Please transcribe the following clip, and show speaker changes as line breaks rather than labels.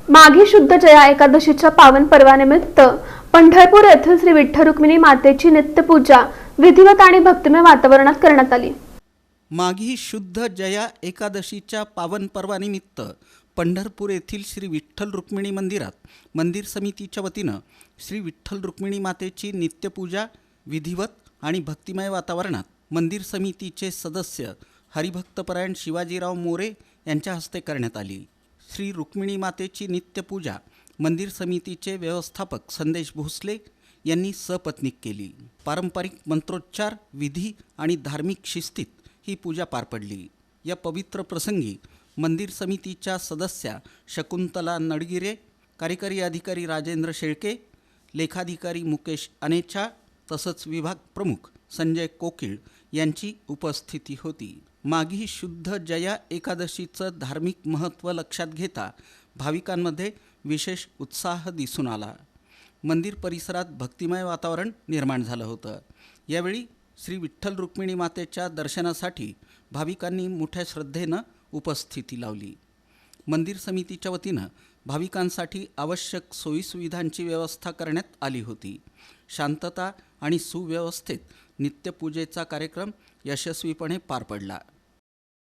माघी शुद्ध जया एकादशीच्या पावन पर्वानिमित्त पंढरपूर येथील श्री विठ्ठल रुक्मिणी मातेची नित्यपूजा विधिवत आणि भक्तिमय वातावरणात करण्यात आली।
माघी शुद्ध जया एकादशीच्या पावन पर्वानिमित्त पंढरपूर येथील श्री विठ्ठल रुक्मिणी मंदिरात मंदिर समितीच्या वतीनं श्री विठ्ठल रुक्मिणी मातेची नित्यपूजा विधिवत आणि भक्तिमय वातावरणात मंदिर समितीचे सदस्य हरिभक्तपरायण शिवाजीराव मोरे यांच्या हस्ते करण्यात आली। श्री रुक्मिणी मातेची नित्यपूजा मंदिर समितीचे व्यवस्थापक संदेश भोसले यांनी सपत्नीक केली। पारंपरिक मंत्रोच्चार विधी आणि धार्मिक शिस्तीत ही पूजा पार पडली। या पवित्र प्रसंगी मंदिर समितीच्या सदस्या शकुंतला नडगिरे, कार्यकारी अधिकारी राजेंद्र शेळके, लेखाधिकारी मुकेश अनेचा तसंच विभाग प्रमुख संजय कोकिळ यांची उपस्थिती होती। माघी शुद्ध जया एकादशीचं धार्मिक महत्त्व लक्षात घेता भाविकांमध्ये विशेष उत्साह दिसून आला। मंदिर परिसरात भक्तिमय वातावरण निर्माण झालं होतं। यावेळी श्री विठ्ठल रुक्मिणी मातेच्या दर्शनासाठी भाविकांनी मोठ्या श्रद्धेनं उपस्थिती लावली। मंदिर समितीच्या वतीनं भाविकांसाठी आवश्यक सोयीसुविधांची व्यवस्था करण्यात आली होती। शांतता आणि सुव्यवस्थेत नित्यपूजेचा कार्यक्रम यशस्वीपणे पार पडला।